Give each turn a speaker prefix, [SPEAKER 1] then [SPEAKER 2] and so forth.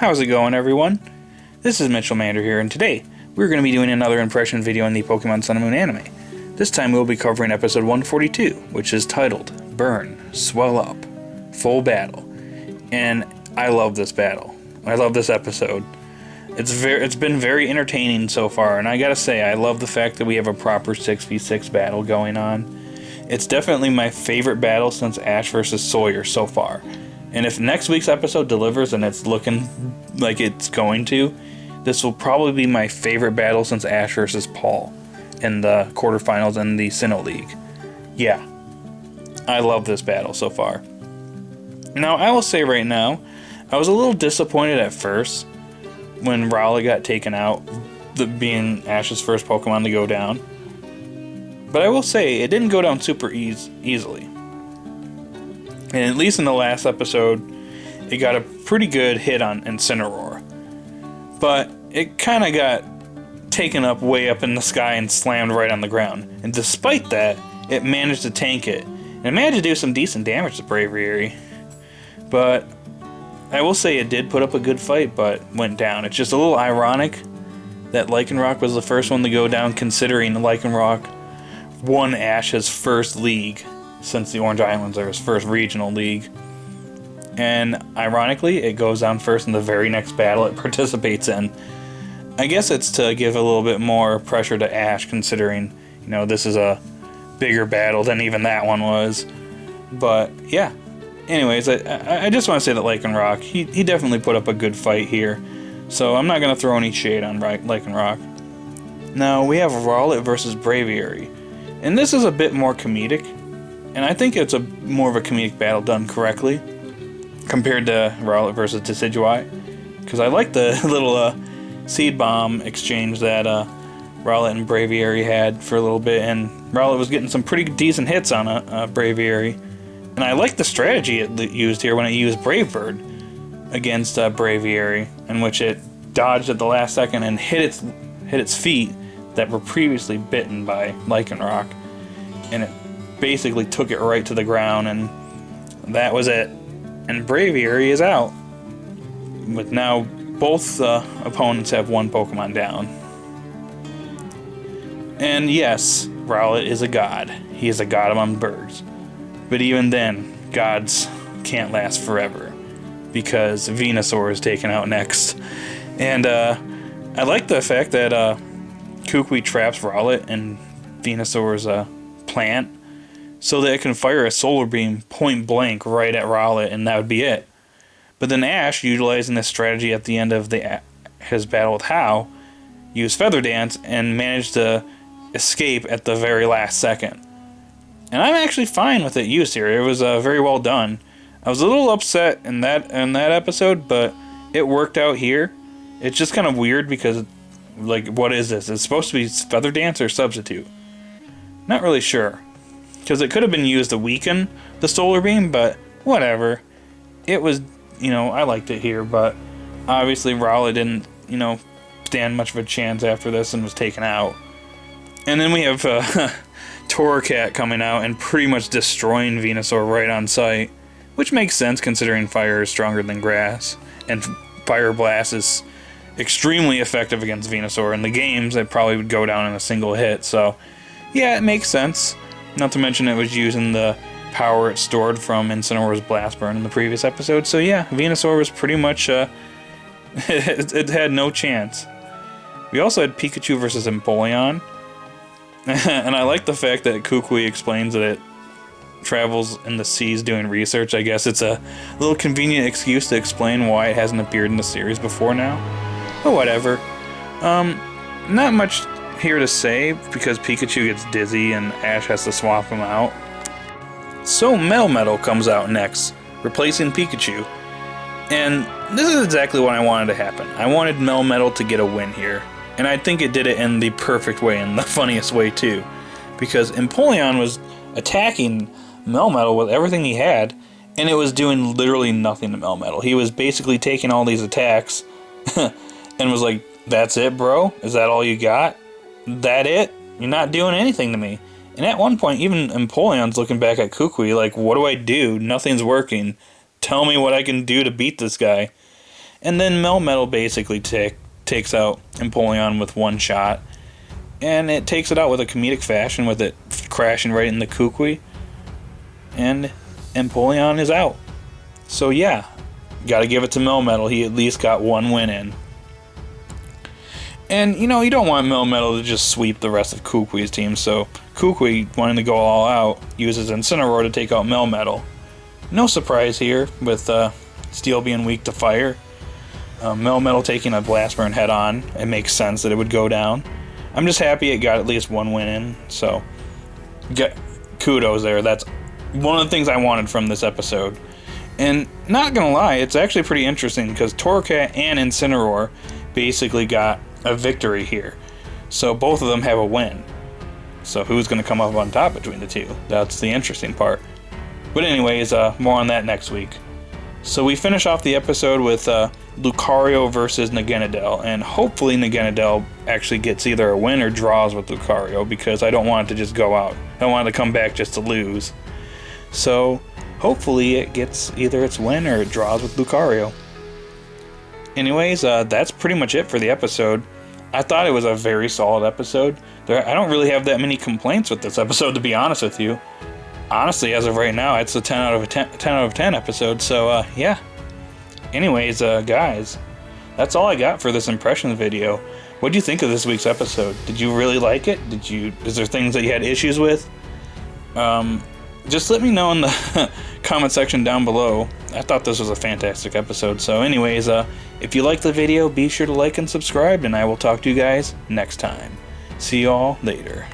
[SPEAKER 1] How's it going, everyone? This is Mitchell Mander here, and today we're going to be doing another impression video on the Pokemon Sun and Moon anime. This time we'll be covering episode 142, which is titled Burn, Swell Up, Full Battle. And I love this battle. I love this episode. It's been very entertaining so far, and I gotta say, I love the fact that we have a proper 6v6 battle going on. It's definitely my favorite battle since Ash vs. Sawyer so far. And if next week's episode delivers, and it's looking like it's going to, this will probably be my favorite battle since Ash vs. Paul in the quarterfinals in the Sinnoh League. Yeah, I love this battle so far. Now, I will say right now, I was a little disappointed at first when Rowlet got taken out, being Ash's first Pokemon to go down. But I will say, it didn't go down super easily. And at least in the last episode, it got a pretty good hit on Incineroar. But it kind of got taken up way up in the sky and slammed right on the ground. And despite that, it managed to tank it. And it managed to do some decent damage to Braviary. But I will say it did put up a good fight, but went down. It's just a little ironic that Lycanroc was the first one to go down, considering Lycanroc won Ash's first league since the Orange Islands are his first regional league. And ironically, it goes down first in the very next battle it participates in. I guess it's to give a little bit more pressure to Ash, considering, you know, this is a bigger battle than even that one was. But yeah. Anyways, I just want to say that Lycanroc, he definitely put up a good fight here. So I'm not going to throw any shade on Lycanroc. Now, we have Rowlet versus Braviary. And this is a bit more comedic. And I think it's more of a comedic battle done correctly compared to Rowlet versus Decidueye. Because I like the little seed bomb exchange that Rowlet and Braviary had for a little bit. And Rowlet was getting some pretty decent hits on Braviary. And I like the strategy it used here when it used Brave Bird against Braviary, in which it dodged at the last second and hit its feet that were previously bitten by Lycanroc, and it basically took it right to the ground, and that was it. And Braviary is out, with now both opponents have one Pokemon down. And yes, Rowlet is a god. He is a god among birds. But even then, gods can't last forever, because Venusaur is taken out next. And I like the fact that Kukui traps Rowlet in Venusaur's plant so that it can fire a Solar Beam point blank right at Rowlet, and that would be it. But then Ash, utilizing this strategy at the end of his battle with Hau, used Feather Dance and managed to escape at the very last second. And I'm actually fine with it used here. It was very well done. I was a little upset in that episode, but it worked out here. It's just kind of weird because, like, what is this? It's supposed to be Feather Dance or Substitute. Not really sure. Because it could have been used to weaken the Solar Beam, but whatever. It was, I liked it here, but obviously Rowlet didn't, stand much of a chance after this and was taken out. And then we have Torracat coming out and pretty much destroying Venusaur right on sight, which makes sense considering fire is stronger than grass, and Fire Blast is extremely effective against Venusaur. In the games, it probably would go down in a single hit, so yeah, it makes sense. Not to mention it was using the power it stored from Incineroar's Blast Burn in the previous episode, so yeah, Venusaur was pretty much, it had no chance. We also had Pikachu versus Empoleon. And I like the fact that Kukui explains that it travels in the seas doing research. I guess it's a little convenient excuse to explain why it hasn't appeared in the series before now. But whatever. Not much here to say because Pikachu gets dizzy and Ash has to swap him out. So Melmetal comes out next, replacing Pikachu. And this is exactly what I wanted to happen. I wanted Melmetal to get a win here. And I think it did it in the perfect way, and the funniest way too. Because Empoleon was attacking Melmetal with everything he had, and it was doing literally nothing to Melmetal. He was basically taking all these attacks, and was like, that's it, bro? Is that all you got? That it? You're not doing anything to me. And at one point, even Empoleon's looking back at Kukui like, what do I do? Nothing's working. Tell me what I can do to beat this guy. And then Melmetal basically takes out Empoleon with one shot. And it takes it out with a comedic fashion, with it crashing right in the Kukui. And Empoleon is out. So yeah, gotta give it to Melmetal. He at least got one win in. And, you know, you don't want Melmetal to just sweep the rest of Kukui's team, so Kukui, wanting to go all out, uses Incineroar to take out Melmetal. No surprise here, with Steel being weak to fire. Melmetal taking a Blast Burn head-on, it makes sense that it would go down. I'm just happy it got at least one win in, so kudos there. That's one of the things I wanted from this episode. And not gonna lie, it's actually pretty interesting, because Torracat and Incineroar basically got a victory here. So both of them have a win. So who's going to come up on top between the two? That's the interesting part. But anyways, more on that next week. So we finish off the episode with Lucario versus Naganadel, and hopefully Naganadel actually gets either a win or draws with Lucario, because I don't want it to just go out. I don't want it to come back just to lose. So hopefully it gets either its win or it draws with Lucario. Anyways, that's pretty much it for the episode. I thought it was a very solid episode. I don't really have that many complaints with this episode, to be honest with you. Honestly, as of right now, it's a 10 out of 10 episode, so yeah. Anyways, guys, that's all I got for this impressions video. What do you think of this week's episode? Did you really like it? Is there things that you had issues with? Just let me know in the comment section down below. I thought this was a fantastic episode. So anyways, if you liked the video, be sure to like and subscribe, and I will talk to you guys next time. See you all later.